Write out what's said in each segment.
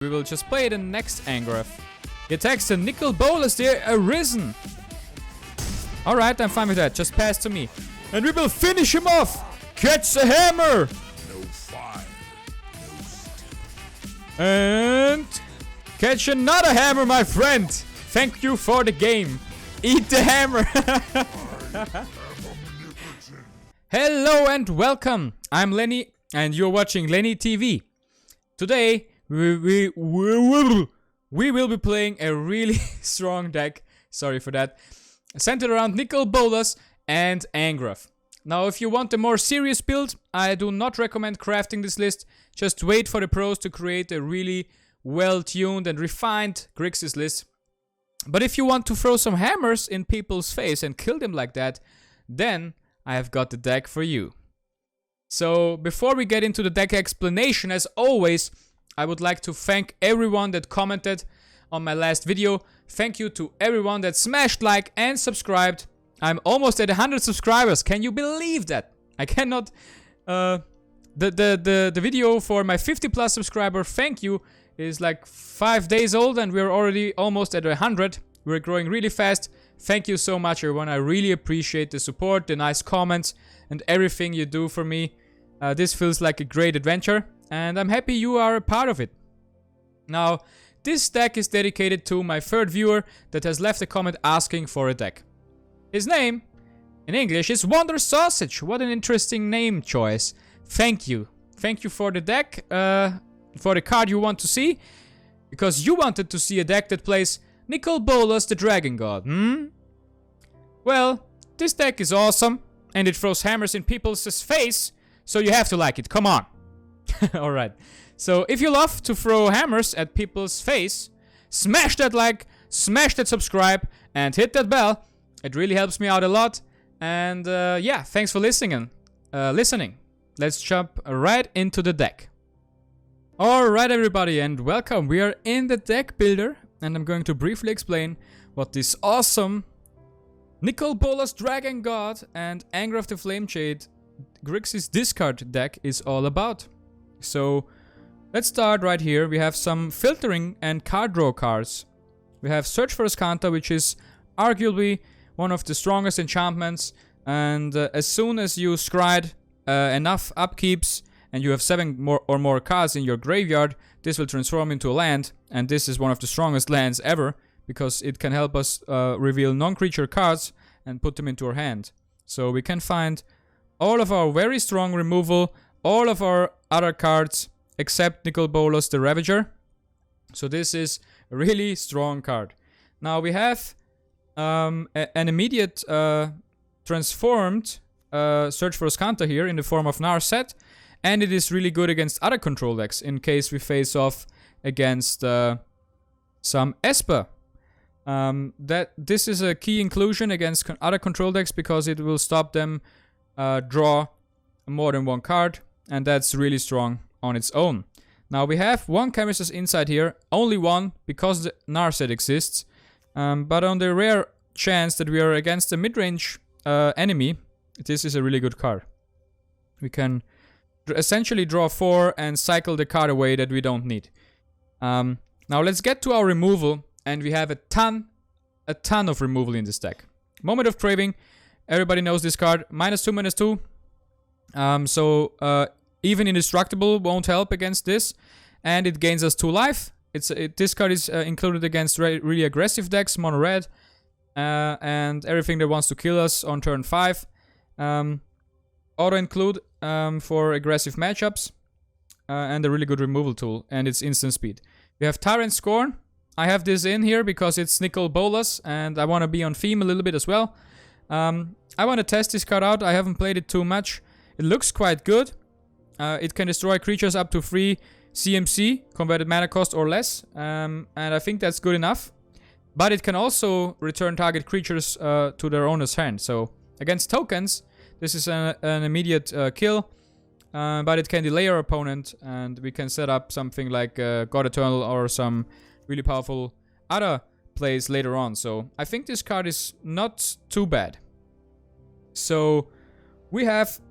We will just play the next Angrath. He attacks the Nicol Bolas, they're arisen. Alright, I'm fine with that. Just pass to me. And we will finish him off! Catch the hammer! No fire, no steel. And catch another hammer, my friend! Thank you for the game. Eat the hammer! Hello and welcome! I'm Lenny and you're watching Lenny TV. Today we will be playing a really strong deck, sorry for that, centered around Nicol Bolas and Angrath. Now if you want a more serious build, I do not recommend crafting this list. Just wait for the pros to create a really well-tuned and refined Grixis list. But if you want to throw some hammers in people's face and kill them like that, then I have got the deck for you. So before we get into the deck explanation, as always, I would like to thank everyone that commented on my last video. Thank you to everyone that smashed like and subscribed. I'm almost at 100 subscribers. Can you believe that? I cannot. The video for my 50+ subscriber, thank you, is like 5 days old and we're already almost at 100. We're growing really fast. Thank you so much, everyone. I really appreciate the support, the nice comments, and everything you do for me. This feels like a great adventure, and I'm happy you are a part of it. Now, this deck is dedicated to my third viewer that has left a comment asking for a deck. His name, in English, is Wonder Sausage. What an interesting name choice. Thank you. Thank you for the deck, for the card you want to see, because you wanted to see a deck that plays Nicol Bolas, the Dragon God, Well, this deck is awesome, and it throws hammers in people's face, so you have to like it, come on. Alright, so if you love to throw hammers at people's face, smash that like, smash that subscribe, and hit that bell. It really helps me out a lot, and yeah, thanks for listening. Let's jump right into the deck. Alright everybody, and welcome. We are in the deck builder, and I'm going to briefly explain what this awesome Nicol Bolas Dragon God and Angrath the Flamejade Grixis discard deck is all about. So let's start right here. We have some filtering and card draw cards. We have Search for Azcanta, which is arguably one of the strongest enchantments, and as soon as you scry enough upkeeps and you have 7 or more cards in your graveyard, this will transform into a land, and this is one of the strongest lands ever because it can help us reveal non-creature cards and put them into our hand. So we can find all of our very strong removal, all of our other cards except Nicol Bolas the Ravager. So this is a really strong card. Now we have an immediate transformed Search for Azcanta here in the form of Narset, and it is really good against other control decks in case we face off against some Esper. This is a key inclusion against other control decks because it will stop them draw more than one card, and that's really strong on its own. Now we have one Chemist's Insight here, only one because the Narset exists, but on the rare chance that we are against a midrange enemy, this is a really good card. We can essentially draw 4 and cycle the card away that we don't need. Now let's get to our removal, and we have a ton of removal in this deck. Moment of Craving, everybody knows this card, -2/-2. Even Indestructible won't help against this, and it gains us 2 life. This card is included against really aggressive decks, mono red, and everything that wants to kill us on turn 5. Auto include for aggressive matchups, and a really good removal tool, and it's instant speed. We have Tyrant Scorn. I have this in here because it's Nicol Bolas, and I want to be on theme a little bit as well. I want to test this card out. I haven't played it too much. It looks quite good. It can destroy creatures up to 3 CMC, converted mana cost or less, and I think that's good enough. But it can also return target creatures to their owner's hand. So against tokens, this is an immediate kill, but it can delay our opponent, and we can set up something like God Eternal or some really powerful other plays later on. So I think this card is not too bad. So we have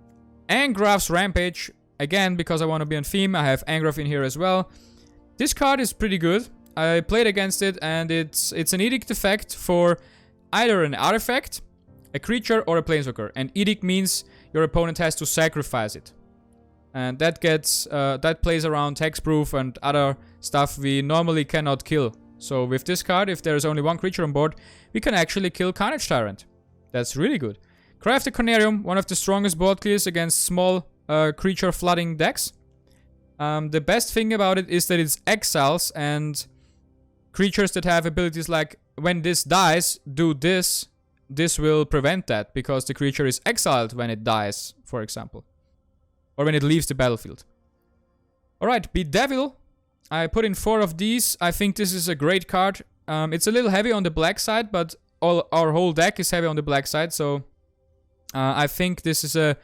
Angrath's Rampage. Again, because I want to be on theme, I have Angrath in here as well. This card is pretty good. I played against it, and it's an edict effect for either an artifact, a creature, or a planeswalker. And edict means your opponent has to sacrifice it. And that gets that plays around hexproof and other stuff we normally cannot kill. So with this card, if there is only one creature on board, we can actually kill Carnage Tyrant. That's really good. Crafted Cornerium, one of the strongest board clears against small creature flooding decks. The best thing about it is that it's exiles, and creatures that have abilities like when this dies, do this. This will prevent that because the creature is exiled when it dies, for example. Or when it leaves the battlefield. Alright, Bedevil. I put in 4 of these. I think this is a great card. It's a little heavy on the black side, but our whole deck is heavy on the black side, so I think this is a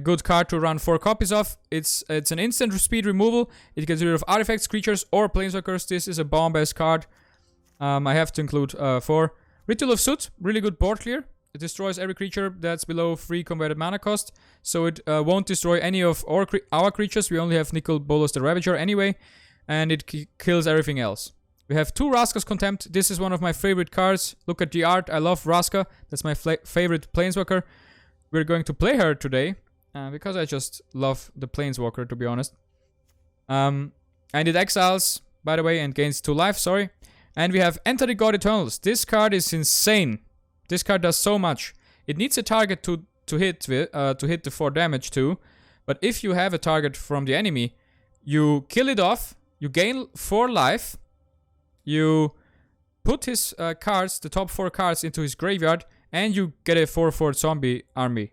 good card to run 4 copies of. It's an instant speed removal. It gets rid of artifacts, creatures, or planeswalkers. This is a bomb-based card. I have to include 4. Ritual of Soot, really good board clear. It destroys every creature that's below 3 converted mana cost, so it won't destroy any of our creatures. We only have Nicol Bolas the Ravager anyway, and it kills everything else. We have 2 Raska's Contempt. This is one of my favorite cards. Look at the art. I love Raska. That's my favorite planeswalker. We're going to play her today, because I just love the planeswalker, to be honest. And it exiles, by the way, and gains 2 life, sorry. And we have Enter the God Eternals. This card is insane. This card does so much. It needs a target to hit the 4 damage too. But if you have a target from the enemy, you kill it off, you gain 4 life, you put his cards, the top 4 cards, into his graveyard, and you get a 4/4 zombie army.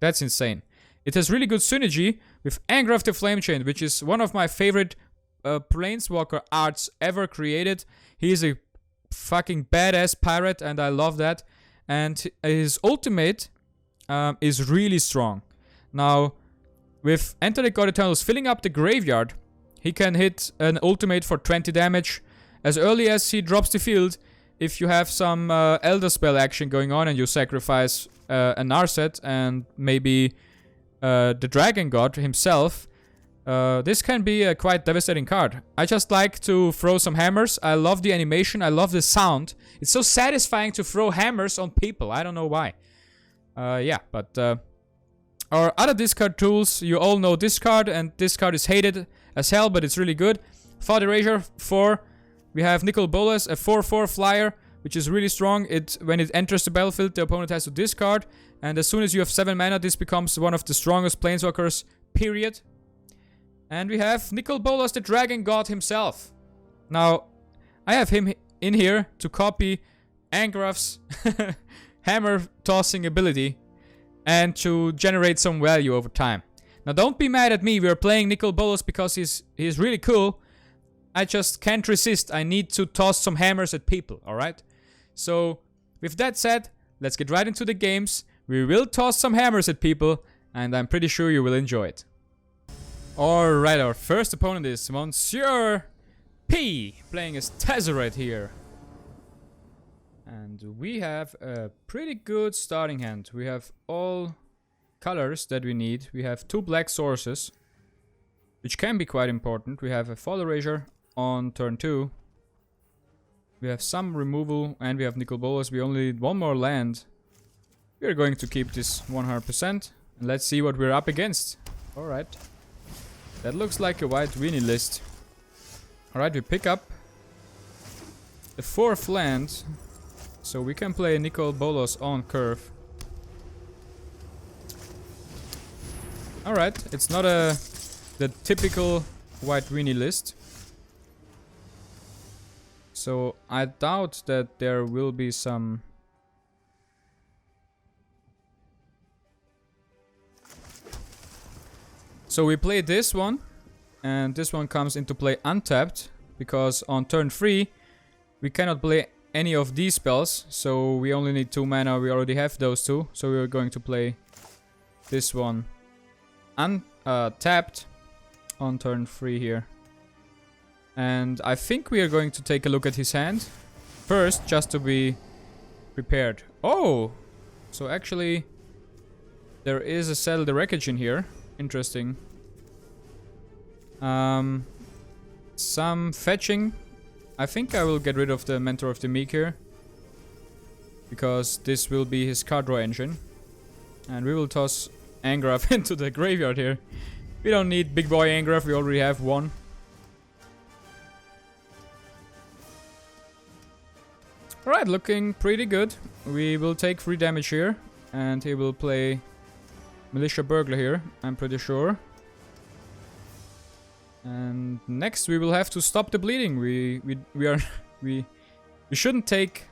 That's insane. It has really good synergy with Angrath the Flamechain, which is one of my favorite planeswalker arts ever created. He's a fucking badass pirate, and I love that. And his ultimate is really strong. Now, with Enter the God Eternals filling up the graveyard, he can hit an ultimate for 20 damage as early as he drops the field. If you have some Elder Spell action going on and you sacrifice a Narset and maybe the Dragon God himself, this can be a quite devastating card. I just like to throw some hammers. I love the animation. I love the sound. It's so satisfying to throw hammers on people. I don't know why. Yeah, but our other discard tools, you all know this card, and this card is hated as hell, but it's really good. Thought Erasure 4. We have Nicol Bolas, a 4/4 flyer, which is really strong. When it enters the battlefield, the opponent has to discard, and as soon as you have 7 mana, this becomes one of the strongest planeswalkers, period. And we have Nicol Bolas, the Dragon God himself. Now, I have him in here to copy Angrath's hammer tossing ability and to generate some value over time. Now, don't be mad at me. We are playing Nicol Bolas because he's really cool. I just can't resist. I need to toss some hammers at people, alright? So, with that said, let's get right into the games. We will toss some hammers at people, and I'm pretty sure you will enjoy it. Alright, our first opponent is Monsieur P, playing as Tezzeret here. And we have a pretty good starting hand. We have all colors that we need. We have 2 black sources, which can be quite important. We have a Thought Erasure on turn 2. We have some removal, and we have Nicol Bolas. We only need 1 more land. We are going to keep this 100%. And let's see what we're up against. Alright. That looks like a white weenie list. Alright, we pick up the 4th land. So we can play Nicol Bolas on curve. Alright, it's not the typical white weenie list. So I doubt that there will be some... So we play this one, and this one comes into play untapped, because on turn 3 we cannot play any of these spells, so we only need 2 mana. We already have those 2, so we are going to play this one untapped on turn 3 here. And I think we are going to take a look at his hand first, just to be prepared. Oh! So actually there is a Settle the Wreckage in here. Interesting. some fetching. I think I will get rid of the Mentor of the Meek here, because this will be his card draw engine. And we will toss Angrath into the graveyard here. We don't need big boy Angrath, we already have one. Alright, looking pretty good. We will take 3 damage here, and he will play Militia Burglar here, I'm pretty sure. And next we will have to stop the bleeding. We shouldn't take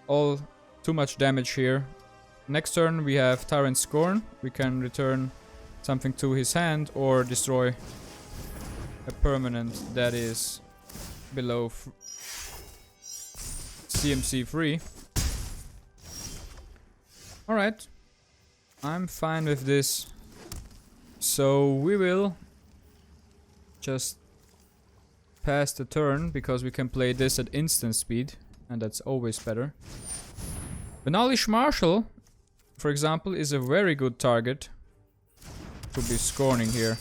all too much damage here. Next turn we have Tyrant Scorn. We can return something to his hand or destroy a permanent that is below CMC free. Alright, I'm fine with this. So we will just pass the turn, because we can play this at instant speed, and that's always better. Banalish Marshal, for example, is a very good target to be scorning here.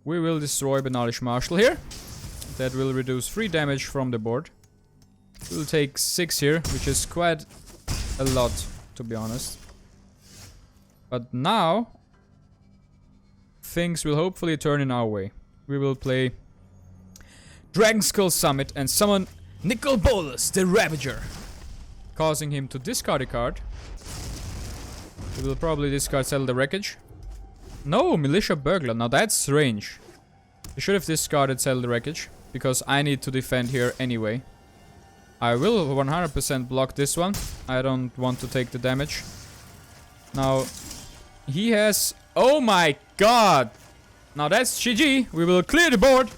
We will destroy Banalish Marshal here. That will reduce 3 damage from the board. We'll take 6 here, which is quite a lot, to be honest. But now things will hopefully turn in our way. We will play Dragon Skull Summit and summon Nicol Bolas, the Ravager, causing him to discard a card. We will probably discard Settle the Wreckage. No, Militia Burglar. Now that's strange. We should have discarded Settle the Wreckage, because I need to defend here anyway. I will 100% block this one. I don't want to take the damage. Now, he has... Oh my god! Now that's GG. We will clear the board.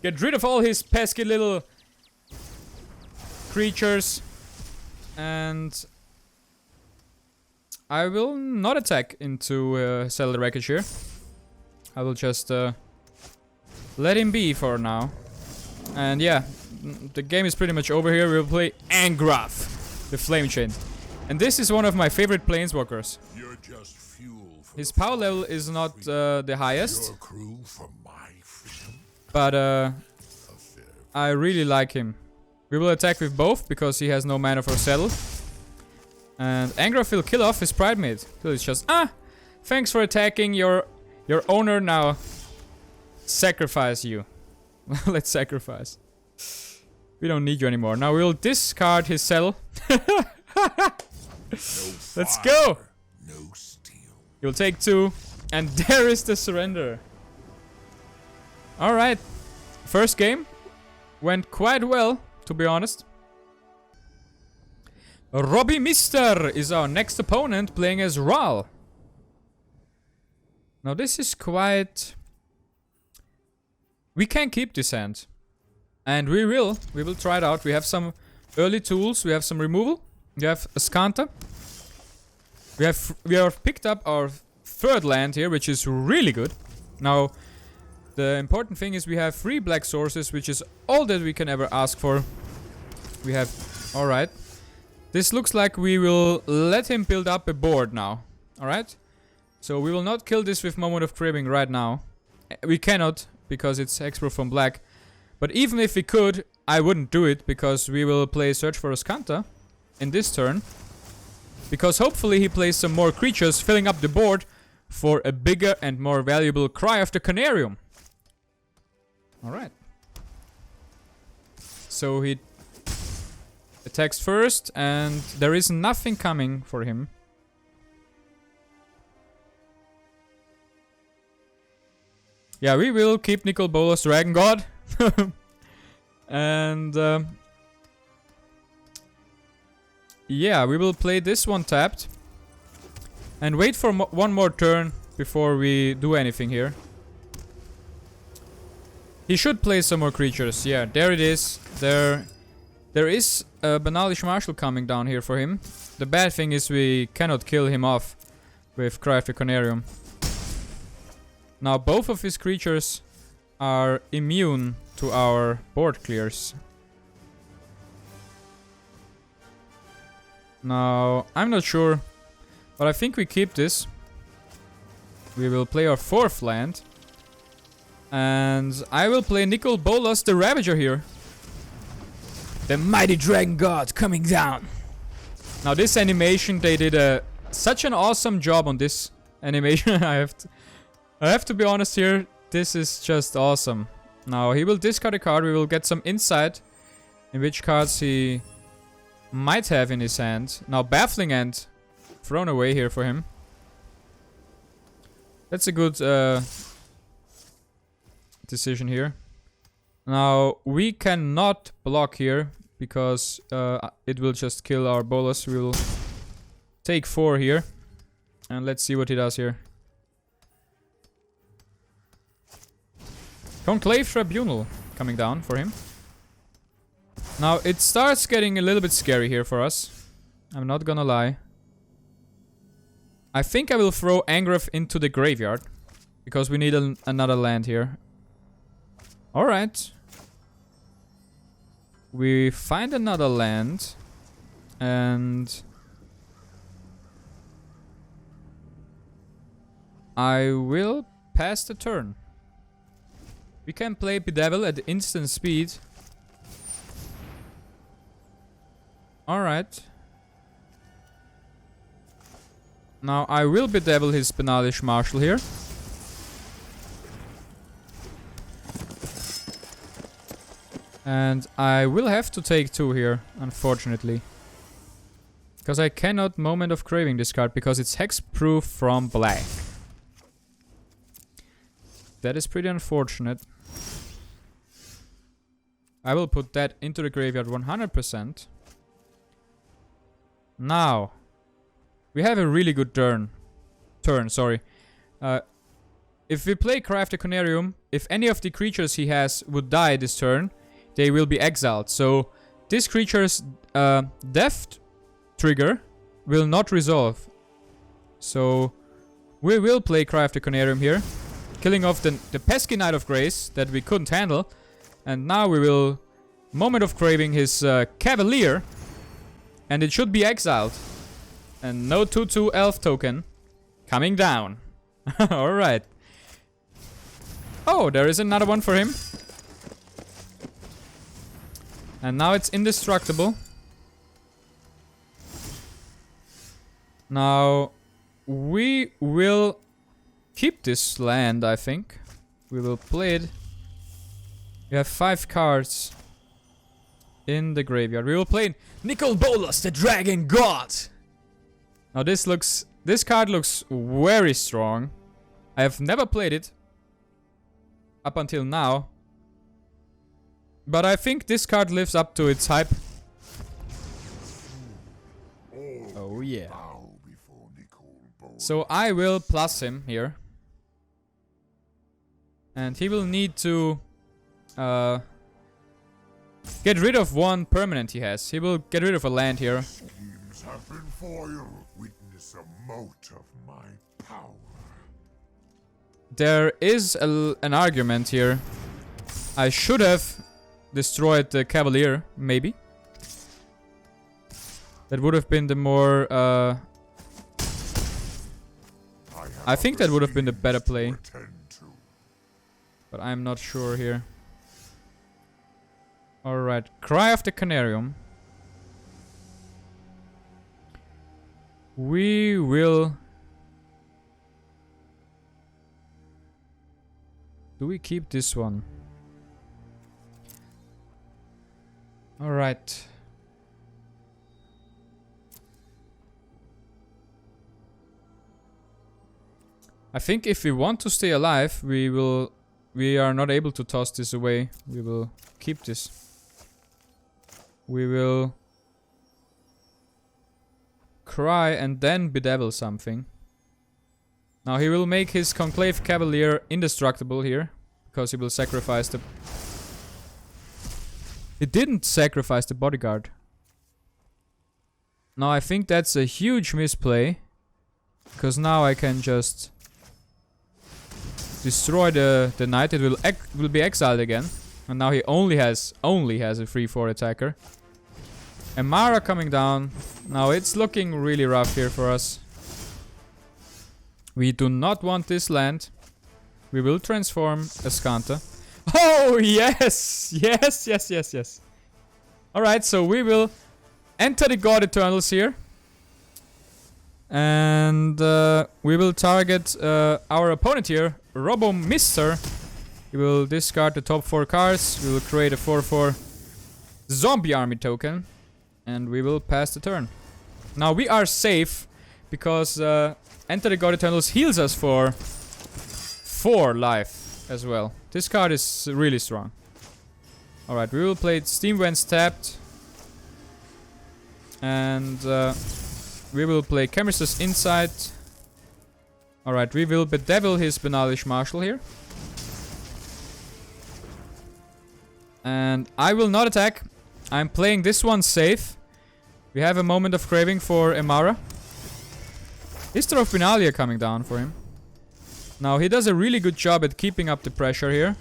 Get rid of all his pesky little creatures. And I will not attack into Settle the Wreckage here. I will just let him be for now. And yeah, the game is pretty much over here. We will play Angrath, the Flame Chain. And this is one of my favorite planeswalkers. You're just fuel for His power level is not the highest, your crew for my freedom. but I really like him. We will attack with both, because he has no mana for Settle. And Angrath will kill off his Pridemate. So it's just, thanks for attacking your owner, now sacrifice you. Let's sacrifice. We don't need you anymore. Now we'll discard his Settle. Let's go! No steel. You'll take 2. And there is the surrender. Alright. First game went quite well, to be honest. Robbie Mister is our next opponent, playing as Ral. Now this is quite... We can keep this hand. And we will try it out. We have some early tools, we have some removal. We have Ascanta. We have picked up our 3rd land here, which is really good. Now, the important thing is we have 3 black sources, which is all that we can ever ask for. We have... Alright. This looks like we will let him build up a board now. Alright? So we will not kill this with Moment of Cribbing right now. We cannot, because it's Hexproof from black. But even if we could, I wouldn't do it, because we will play Search for Ascanta in this turn. Because hopefully he plays some more creatures, filling up the board for a bigger and more valuable Cry of the Canarium. Alright. So he attacks first, and there is nothing coming for him. Yeah, we will keep Nicol Bolas Dragon God. And yeah, we will play this one tapped and wait for one more turn before we do anything here. He should play some more creatures. Yeah, there it is. There is a Banalish Marshal coming down here for him. The bad thing is we cannot kill him off with Cry of the Canarium. Now both of his creatures are immune to our board clears. Now, I'm not sure, but I think we keep this. We will play our 4th land. And I will play Nicol Bolas, the Ravager here. The mighty dragon god coming down. Now this animation, they did such an awesome job on this animation. I have to be honest here. This is just awesome. Now he will discard a card. We will get some insight in which cards he might have in his hand. Now Baffling End thrown away here for him. That's a good decision here. Now we cannot block here because it will just kill our Bolas. We will take 4 here. And let's see what he does here. Conclave Tribunal coming down for him. Now it starts getting a little bit scary here for us. I'm not gonna lie. I think I will throw Angrath into the graveyard. Because we need another land here. Alright. We find another land. And I will pass the turn. We can play Bedevil at instant speed. Alright. Now I will Bedevil his Benalish Marshal here. And I will have to take 2 here, unfortunately. Because I cannot Moment of Craving this card because it's hexproof from black. That is pretty unfortunate. I will put that into the graveyard 100%. Now, we have a really good turn. If we play Cry of the Conarium, if any of the creatures he has would die this turn, they will be exiled. So, this creature's death trigger will not resolve. So, we will play Cry of the Conarium here. Killing off the pesky Knight of Grace that we couldn't handle. And now we will Moment of Craving his Cavalier. And it should be exiled. And no 2/2 elf token coming down. Alright. Oh, there is another one for him. And now it's indestructible. Now we will keep this land, I think. We will play it. We have 5 cards in the graveyard. We will play Nicol Bolas, the Dragon God. Now this card looks very strong. I have never played it up until now. But I think this card lives up to its hype. Oh yeah. So I will plus him here. And he will need to get rid of 1 permanent he has. He will get rid of a land here. Schemes have been foiled. Witness a mote of my power. There is an argument here. I should have destroyed the Cavalier, maybe. That would have been the more... I think that would have been the better play. But I'm not sure here. Alright, Cry of the Conarium. We will... Do we keep this one? Alright. I think if we want to stay alive, we are not able to toss this away. We will keep this. We will cry and then bedevil something. Now he will make his Conclave Cavalier indestructible here, because he will sacrifice the... He didn't sacrifice the bodyguard. Now I think that's a huge misplay, because now I can just destroy the knight. It will be exiled again, and now he only has a 3/4 attacker. And Mara coming down. Now it's looking really rough here for us. We do not want this land. We will transform Escanta. Oh, yes! Yes, yes, yes, yes. Alright, so we will enter the God Eternals here. And we will target our opponent here, Robo Mister. We will discard the top 4 cards. We will create a 4/4 zombie army token. And we will pass the turn. Now we are safe because Enter the God Eternals heals us for 4 life as well. This card is really strong. Alright, we will play Steam Vents tapped. And we will play Chemist's Insight. Alright, we will bedevil his Benalish Marshal here. And I will not attack. I'm playing this one safe. We have a Moment of Craving for Emara. History of Benalia coming down for him. Now he does a really good job at keeping up the pressure here.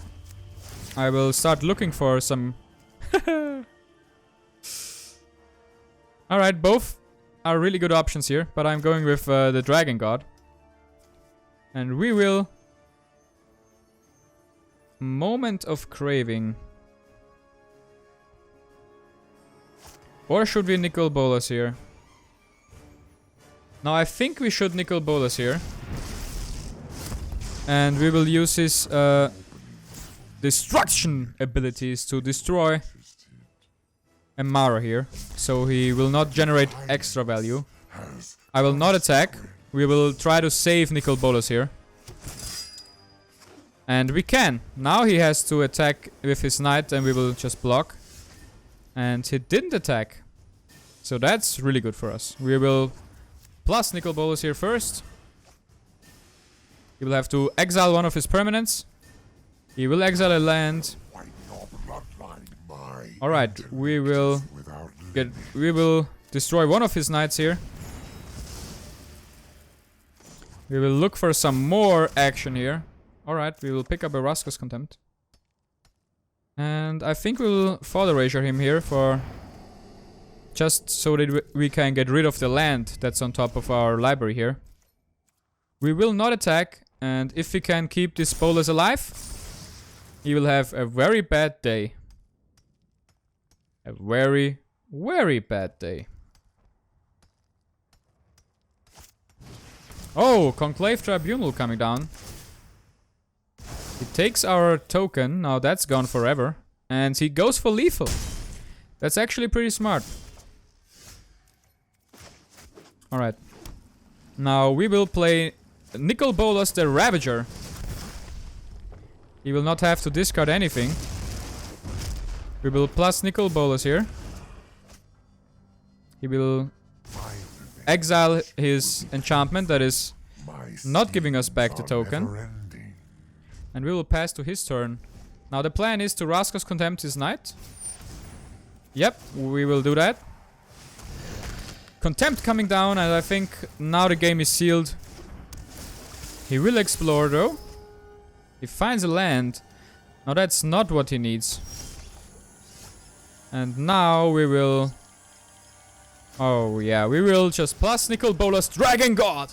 I will start looking for some... Alright, both are really good options here. But I'm going with the Dragon God. And we will... Moment of Craving. Or should we Nicol Bolas here? Now I think we should Nicol Bolas here. And we will use his destruction abilities to destroy Emara here. So he will not generate extra value. I will not attack. We will try to save Nicol Bolas here. And we can. Now he has to attack with his knight and we will just block. And he didn't attack. So that's really good for us. We will plus Nicol Bolas here first. He will have to exile one of his permanents. He will exile a land. Alright, we will destroy one of his knights here. We will look for some more action here. Alright, we will pick up a Raska's Contempt. And I think we will Father Ravager him here for... just so that we can get rid of the land that's on top of our library here. We will not attack, and if we can keep this Bolas alive, he will have a very bad day. A very, very bad day. Oh, Conclave Tribunal coming down. He takes our token, now that's gone forever. And he goes for lethal. That's actually pretty smart. Alright. Now we will play Nicol Bolas the Ravager. He will not have to discard anything. We will plus Nicol Bolas here. He will exile his enchantment that is not giving us back the token. And we will pass to his turn. Now the plan is to Raska's Contempt his knight. Yep, we will do that. Contempt coming down, and I think now the game is sealed. He will explore though. He finds a land. Now that's not what he needs. And now we will... oh yeah, we will just plus Nicol Bolas Dragon God.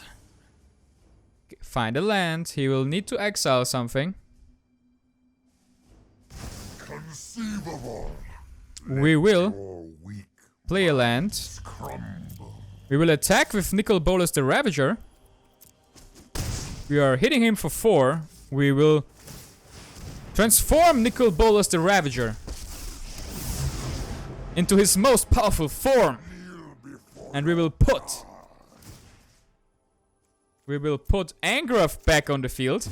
Find a land. He will need to exile something. Conceivable. We will play a land. We will attack with Nicol Bolas the Ravager. We are hitting him for 4. We will transform Nicol Bolas the Ravager into his most powerful form. And we will put Angrath back on the field.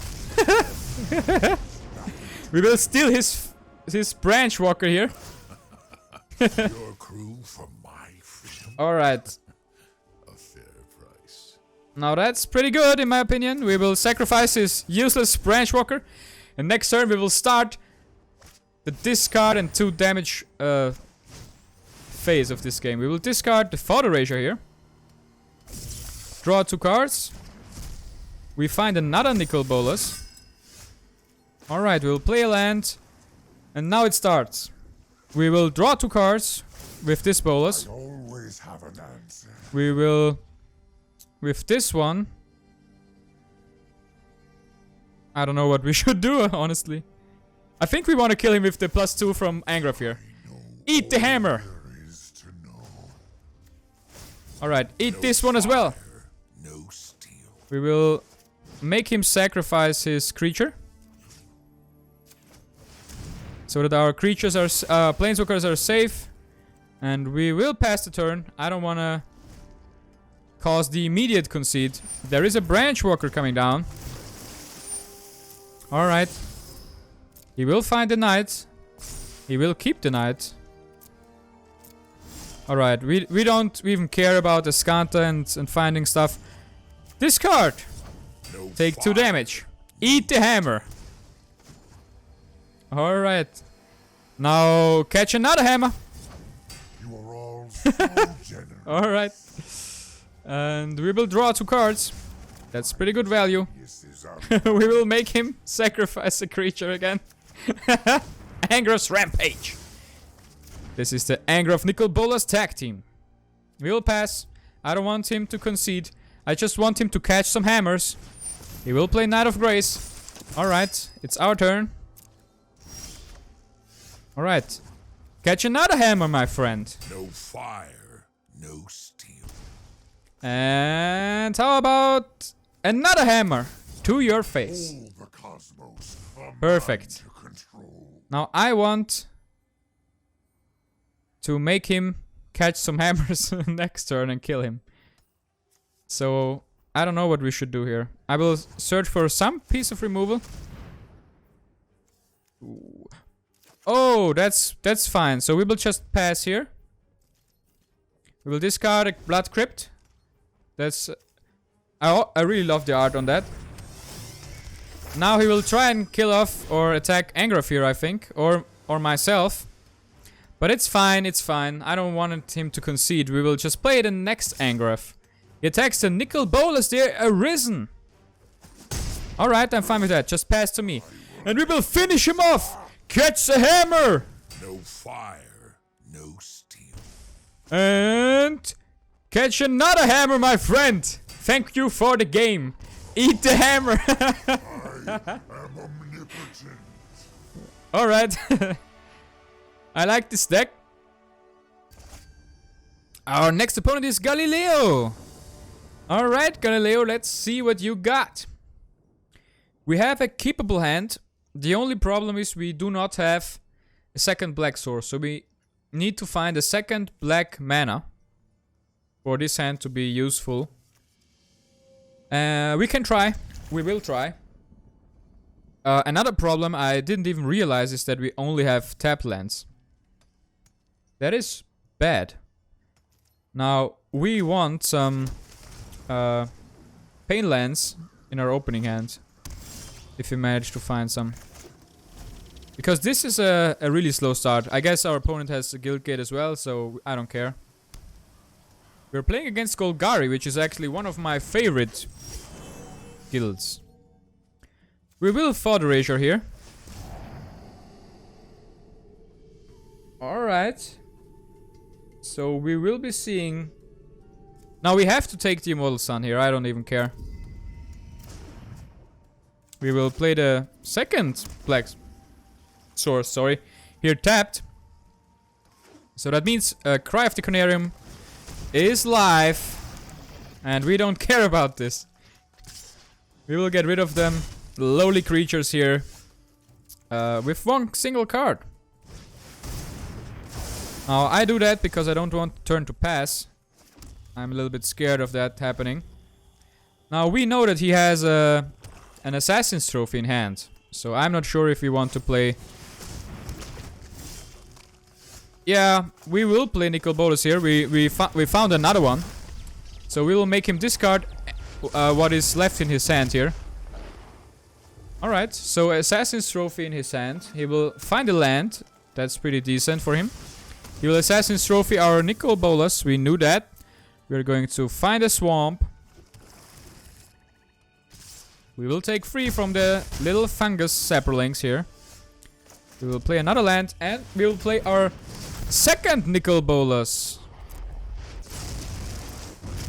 We will steal his branch walker here. Your crew for my freedom. Alright. A fair price. Now that's pretty good in my opinion. We will sacrifice his useless branch walker. And next turn we will start the discard and 2 damage phase of this game. We will discard the Father Ravager here. Draw 2 cards. We find another Nicol Bolas. Alright, we will play a land. And now it starts. We will draw 2 cards with this Bolas. I always have an answer. We will... with this one... I don't know what we should do, honestly. I think we want to kill him with the +2 from Angrath here. Eat the hammer! Alright, eat this one as well. We will make him sacrifice his creature. So that our creatures are, planeswalkers are safe. And we will pass the turn. I don't want to cause the immediate concede. There is a branch walker coming down. Alright. He will find the knight. He will keep the knight. Alright, we don't even care about the Skanta and finding stuff. Discard! Take 2 damage. Eat the hammer. Alright. Now catch another hammer. You are all so generous. Alright. And we will draw 2 cards. That's pretty good value. We will make him sacrifice a creature again. Angrath's Rampage. This is the Angrath Nicol Bolas tag team. We will pass. I don't want him to concede. I just want him to catch some hammers. He will play Knight of Grace. Alright, it's our turn. Alright. Catch another hammer, my friend. No fire, no steel. And how about another hammer to your face? All the cosmos are Perfect. mine to control. Now I want to make him catch some hammers next turn and kill him. So I don't know what we should do here. I will search for some piece of removal. Ooh. Oh, that's fine. So we will just pass here. We will discard a Blood Crypt. That's I really love the art on that. Now he will try and kill off or attack Angrath here, I think, or myself. But it's fine, it's fine. I don't want him to concede. We will just play the next Angrath. He attacks the Nicol Bolas, they're arisen. Alright, I'm fine with that. Just pass to me. And we will finish him off! Catch the hammer! No fire, no steel. And catch another hammer, my friend! Thank you for the game. Eat the hammer! I am omnipotent. Alright. I like this deck. Our next opponent is Galileo. Alright, Galileo, let's see what you got. We have a keepable hand. The only problem is we do not have a second black source. So we need to find a second black mana for this hand to be useful. We can try. We will try. Another problem I didn't even realize is that we only have tap lands. That is bad. Now, we want some pain lands in our opening hand. If we manage to find some. Because this is a really slow start. I guess our opponent has a guild gate as well, so I don't care. We're playing against Golgari, which is actually one of my favorite guilds. We will Thought Erasure here. Alright. So we will be seeing... Now we have to take the Immortal Sun here, I don't even care. We will play the second black source, sorry. Here tapped. So that means Cry of the Canarium is live. And we don't care about this. We will get rid of them lowly creatures here. With one single card. Now I do that because I don't want the turn to pass. I'm a little bit scared of that happening. Now we know that he has an Assassin's Trophy in hand. So I'm not sure if we want to play... Yeah, we will play Nicol Bolas here. We found another one. So we will make him discard what is left in his hand here. Alright, so Assassin's Trophy in his hand. He will find a land. That's pretty decent for him. He will Assassin's Trophy our Nicol Bolas. We knew that. We're going to find a swamp. We will take 3 from the little fungus saplings here. We will play another land and we will play our second Nicol Bolas.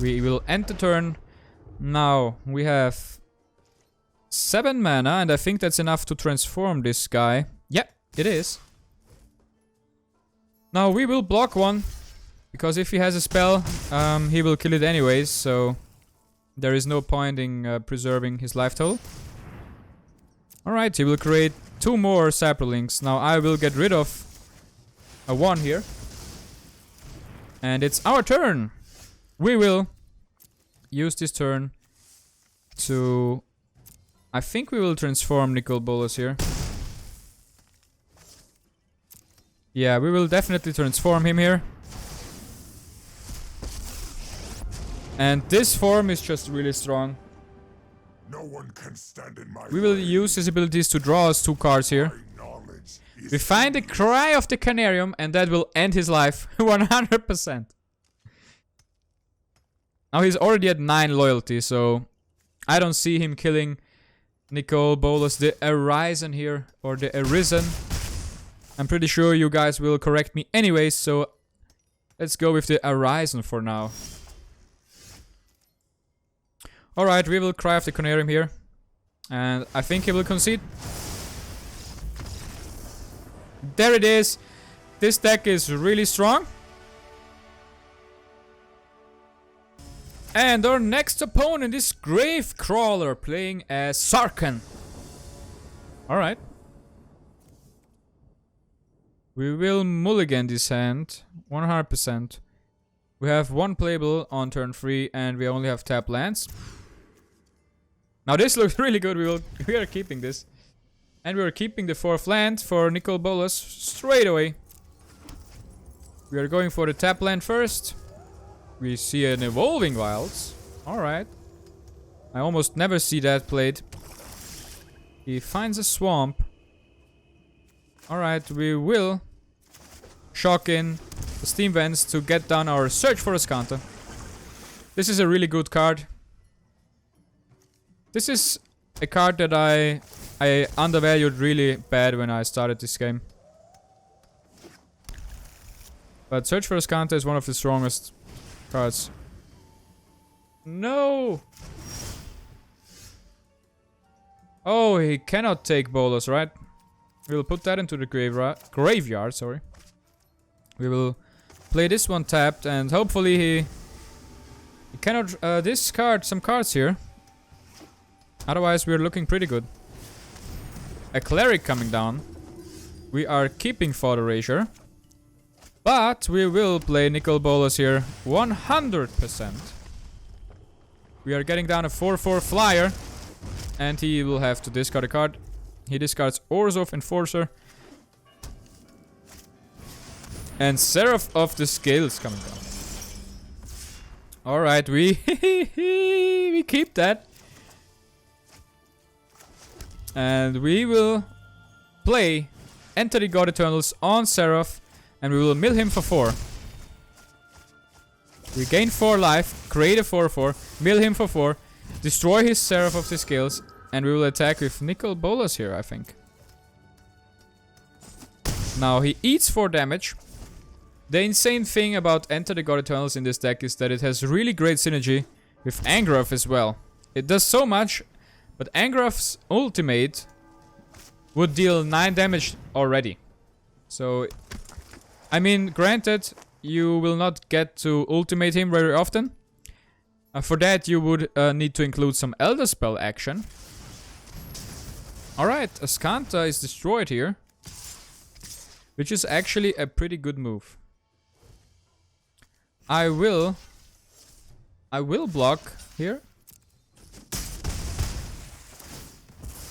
We will end the turn. Now we have 7 mana, and I think that's enough to transform this guy. Yeah, it is. Now we will block one, because if he has a spell, he will kill it anyways, so there is no point in preserving his life total. Alright, he will create 2 more saplings. Now I will get rid of a 1 here. And it's our turn. We will use this turn to... I think we will transform Nicol Bolas here. Yeah, we will definitely transform him here. And this form is just really strong. No one can stand in my We will way. use his abilities to draw us 2 cards here. My knowledge is We find the Cry of the Canarium, and that will end his life 100%. Now he's already at 9 loyalty, so I don't see him killing Nicol Bolas, the Arisen here, or the Arisen. I'm pretty sure you guys will correct me anyways, so let's go with the Arisen for now. Alright, we will Cry of the Canarium here. And I think he will concede. There it is. This deck is really strong. And our next opponent is Gravecrawler, playing as Sarkhan. Alright. We will mulligan this hand, 100%. We have 1 playable on turn 3, and we only have tap lands. Now this looks really good. We are keeping this. And we are keeping the 4th land for Nicol Bolas straight away. We are going for the tap land first. We see an Evolving Wilds. Alright. I almost never see that played. He finds a swamp. Alright, we will shock in the Steam Vents to get down our Search for Azcanta. This is a really good card. This is a card that I undervalued really bad when I started this game. But Search for Azcanta is one of the strongest cards. No! Oh, he cannot take Bolas, right? We will put that into the graveyard, sorry. We will play this one tapped, and hopefully he cannot discard some cards here. Otherwise, we're looking pretty good. A Cleric coming down. We are keeping Ravager. But we will play Nicol Bolas here 100%. We are getting down a 4/4 flyer. And he will have to discard a card. He discards Orzhov Enforcer. And Seraph of the Scales coming down. Alright, we keep that. And we will play Enter the God Eternals on Seraph. And we will mill him for 4. We gain 4 life, create a 4/4, mill him for 4, destroy his Seraph of the Scales, and we will attack with Nicol Bolas here, I think. Now he eats 4 damage. The insane thing about Enter the God Eternals in this deck is that it has really great synergy with Angrath as well. It does so much, but Angrath's ultimate would deal 9 damage already. So, I mean, granted, you will not get to ultimate him very often. For that, you would need to include some Elder Spell action. Alright, Azcanta is destroyed here. Which is actually a pretty good move. I will block here.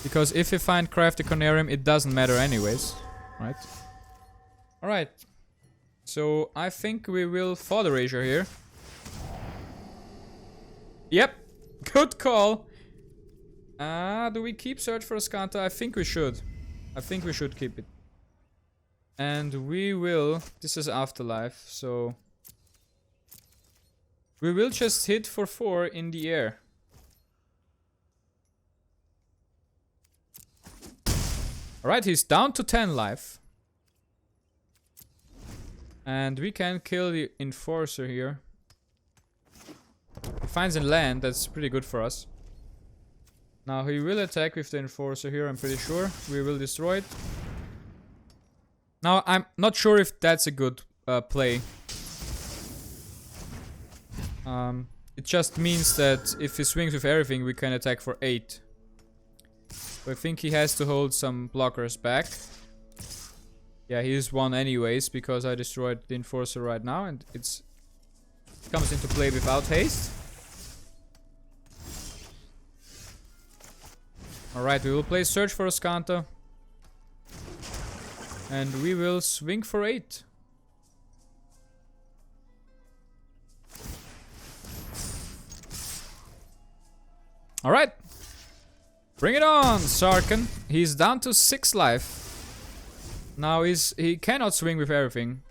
Because if we find Craft the Canarium, it doesn't matter anyways. Right? Alright. So I think we will Ravager here. Yep. Good call. Do we keep Search for Azcanta? I think we should. I think we should keep it. And we will... This is Afterlife, so... We will just hit for 4 in the air. Alright, he's down to 10 life. And we can kill the Enforcer here. He finds a land, that's pretty good for us. Now he will attack with the Enforcer here, I'm pretty sure. We will destroy it. Now I'm not sure if that's a good play. It just means that if he swings with everything, we can attack for 8. So I think he has to hold some blockers back. Yeah, he is 1 anyways, because I destroyed the Enforcer right now, and it comes into play without haste. Alright, we will play Search for Azcanta. And we will swing for 8. Alright. Bring it on, Sarkhan. He's down to 6 life. Now he cannot swing with everything.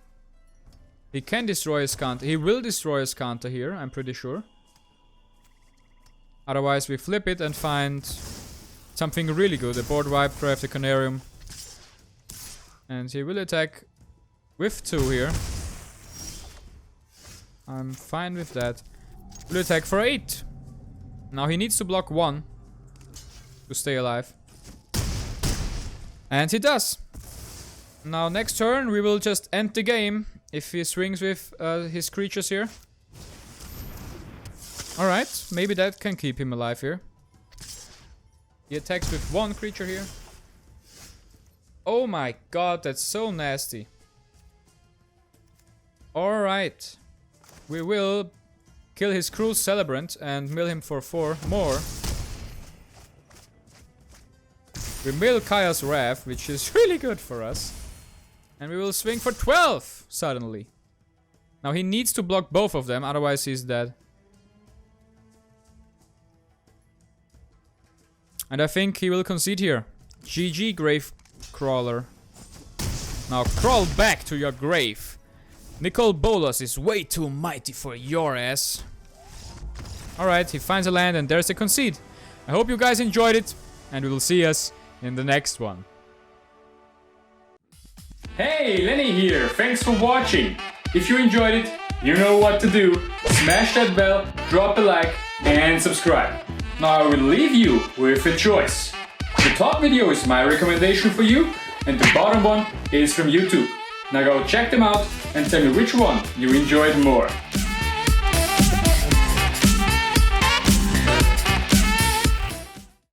He can destroy Azcanta. He will destroy Azcanta here, I'm pretty sure. Otherwise we flip it and find something really good. A board wipe, drive the Canarium. And he will attack with 2 here. I'm fine with that. Will attack for 8. Now he needs to block 1 to stay alive. And he does. Now next turn we will just end the game if he swings with his creatures here. Alright, maybe that can keep him alive here. He attacks with 1 creature here. Oh my god, that's so nasty. Alright. We will kill his Cruel Celebrant and mill him for 4 more. We mill Kaya's Wrath, which is really good for us. And we will swing for 12 suddenly. Now he needs to block both of them, otherwise he's dead. And I think he will concede here. GG, Grave Crawler. Now crawl back to your grave. Nicol Bolas is way too mighty for your ass. Alright, he finds a land and there's the concede. I hope you guys enjoyed it, and we will see us in the next one. Hey, Lenny here. Thanks for watching. If you enjoyed it, you know what to do. Smash that bell, drop a like, and subscribe. Now I will leave you with a choice. The top video is my recommendation for you, and the bottom one is from YouTube. Now go check them out and tell me which one you enjoyed more.